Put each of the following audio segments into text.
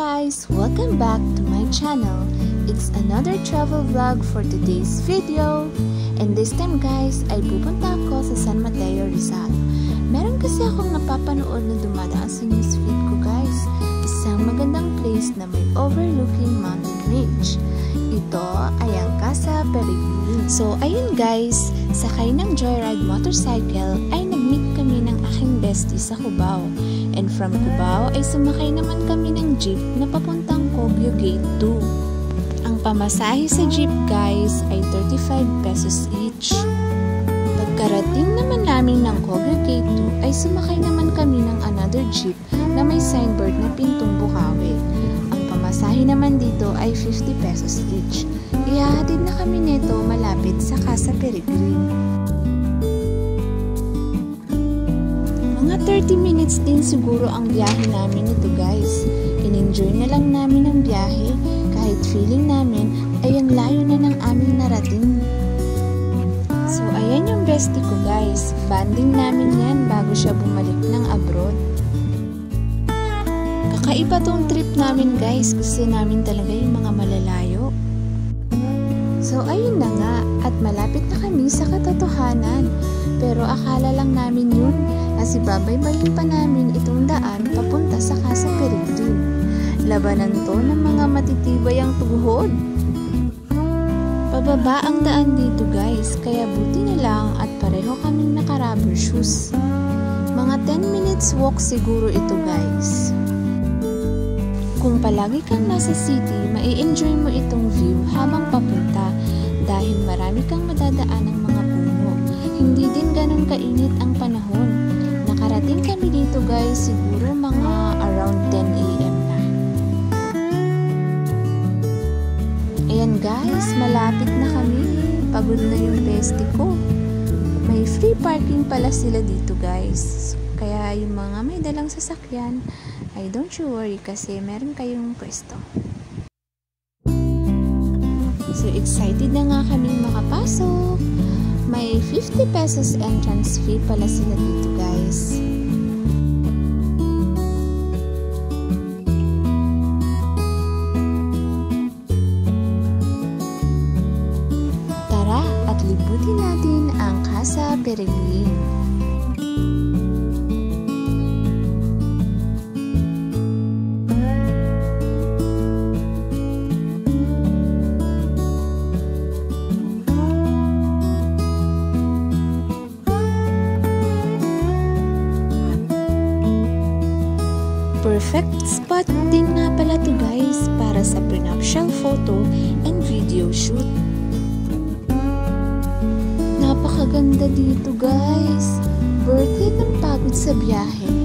guys! Welcome back to my channel. It's another travel vlog for today's video. And this time guys, ay pupunta ako sa San Mateo, Rizal. Meron kasi akong napapanood na dumadaan sa newsfeed ko guys. Isang magandang place na may overlooking mountain range. Ito ay ang Casa Peregrine. So ayun guys, sakay ng joyride motorcycle ay nag-meet kami ng aking bestie sa Cubao. And from Cubao ay sumakay naman kami ng jeep na papuntang Cobio Gate 2. Ang pamasahe sa jeep guys ay 35 pesos each. Pagkarating naman namin ng Cobio Gate 2 ay sumakay naman kami ng another jeep na may signboard na Pintong Bukawi. Ang pamasahe naman dito ay 50 pesos each. Ihahatid na kami nito malapit sa Casa Peregrine. Mga 30 minutes din siguro ang biyahe namin ito guys. In-enjoy na lang namin ang biyahe kahit feeling namin ay ang layo na ng aming narating. So ayan yung bestie ko guys. Banding namin yan bago siya bumalik ng abroad. Kakaiba tong trip namin guys. Gusto namin talaga yung mga malalayo. So ayun na nga at malapit na kami sa katotohanan. Pero akala lang namin yun kasi babaybayin pa namin itong daan papunta sa Casa Peregrine. Labanan to ng mga matitibay ang tuhod. Pababa ang daan dito guys, kaya buti na lang at pareho kaming naka-rubber shoes. Mga 10 minutes walk siguro ito guys. Kung palagi kang nasa city, mai-enjoy mo itong view habang papunta dahil marami kang madadaan ng mga puno. Hindi din ganun kainit ang panahon. Nakarating kami dito guys siguro mga around 10 AM na. Ayan guys, malapit na kami. Pagod na yung bestie ko. May free parking pala sila dito guys. Kaya yung mga may dalang sasakyan, ay don't you worry kasi meron kayong pwesto. So excited na nga kaming makapasok. May 50 pesos entrance fee pala sila dito guys. Tara at libutin natin ang Casa Peregrine. Perfect spot din nga pala to guys para sa prenuptial photo and video shoot. Napakaganda dito guys. Worth it ang pagod sa biyahe.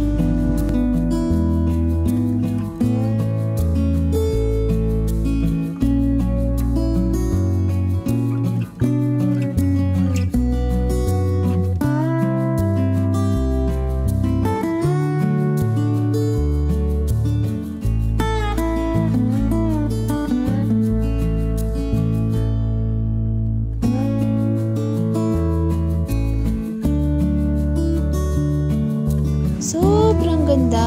Sobrang ganda.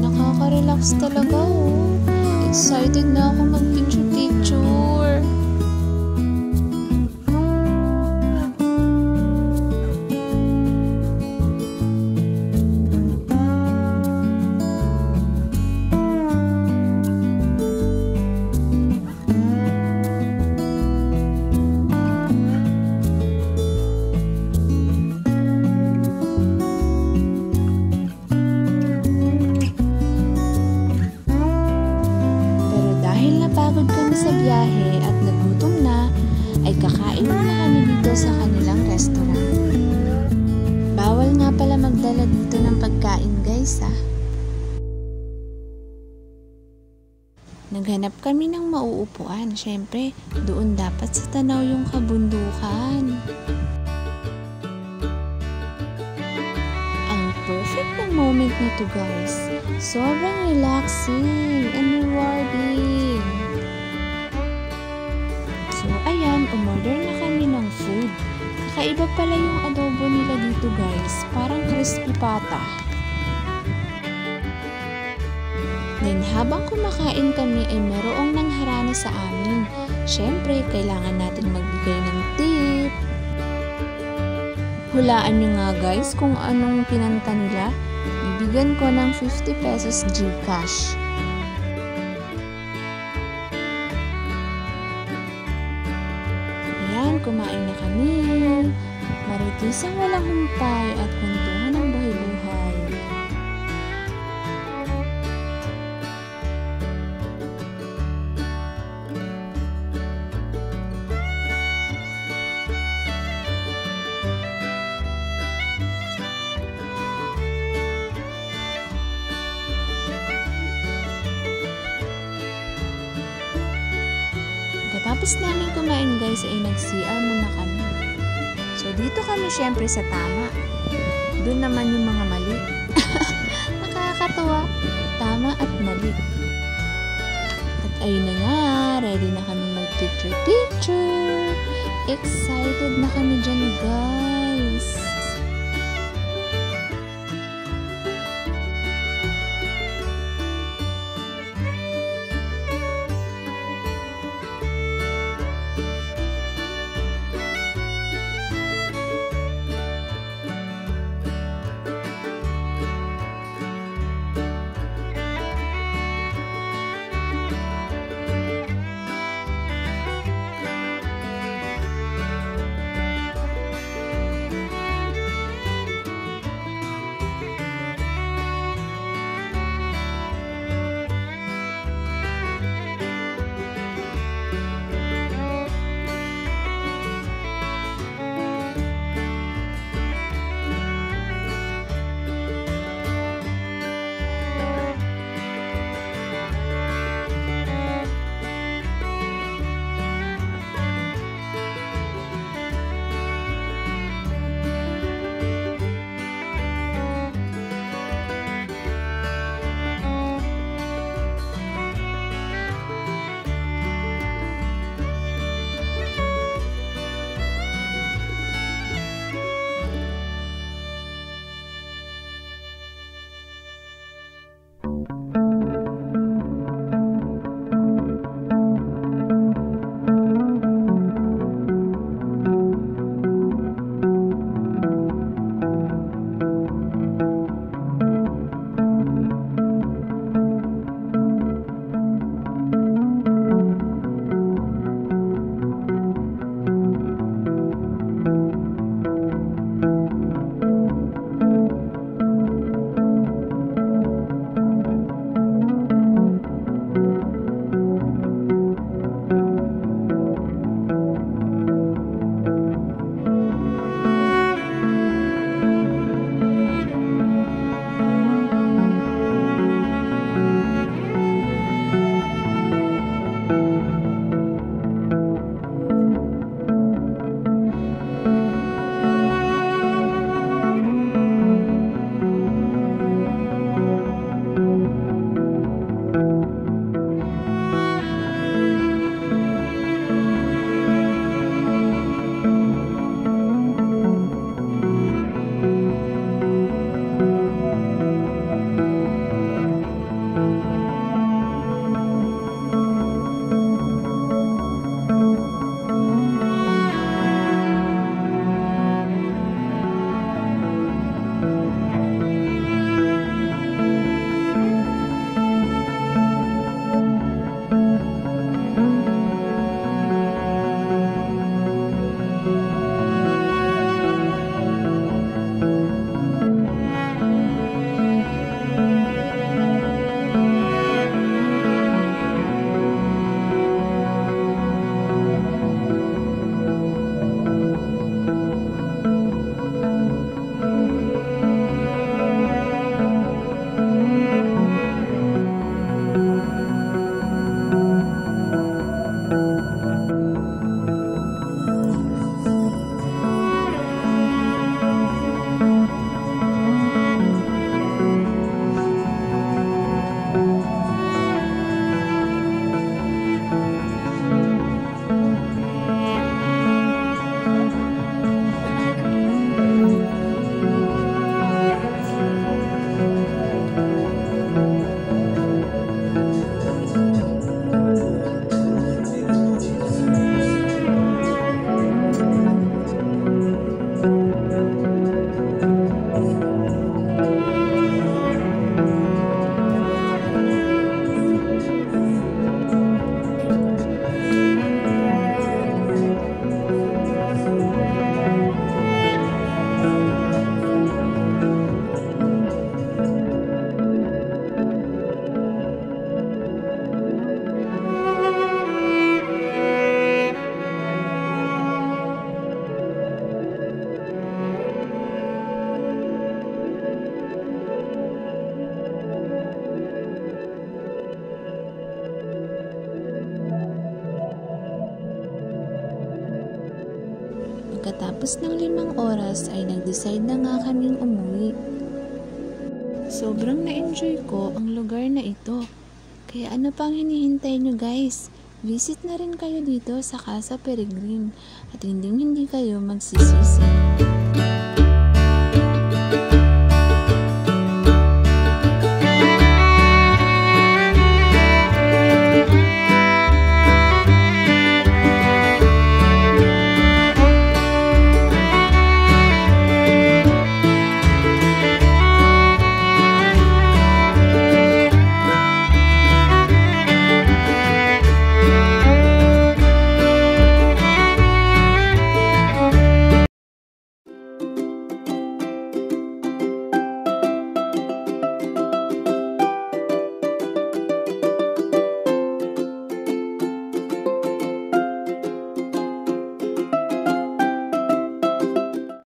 Nakaka-relax talaga oh. Excited na ako mag-picture-picture. Napagod kami sa biyahe at nagutom na, ay kakain na kami dito sa kanilang restaurant. Bawal nga pala magdala dito ng pagkain guys ah. Naghanap kami ng mauupuan, syempre doon dapat sa tanaw yung kabundukan. Ang perfect na moment na to guys. Sobrang relaxing and rewarding. So ayan, umorder na kami ng food. Kakaiba pala yung adobo nila dito guys. Parang crispy pata. And habang kumakain kami ay merong nangharana sa amin. Syempre, kailangan natin magbigay ng tip. Hulaan nyo nga guys kung anong kinanta nila. Bibigyan ko ng 50 pesos GCash. Ayan, kumain na kami. Maritisang walang humpay at kwentuhan ng buhay-buhay. Tapos namin kumain guys ay nag-CR muna kami. So dito kami syempre sa tama. Doon naman yung mga mali. Nakakatuwa. Tama at mali. At ayun na nga, ready na kami mag-picture. Excited na kami dyan guys. pagkatapos ng 5 oras ay nag-decide na nga kaming umuwi. Sobrang na-enjoy ko ang lugar na ito. Kaya ano pang hinihintay nyo guys? Visit na rin kayo dito sa Casa Peregrine at hindi kayo magsisisi.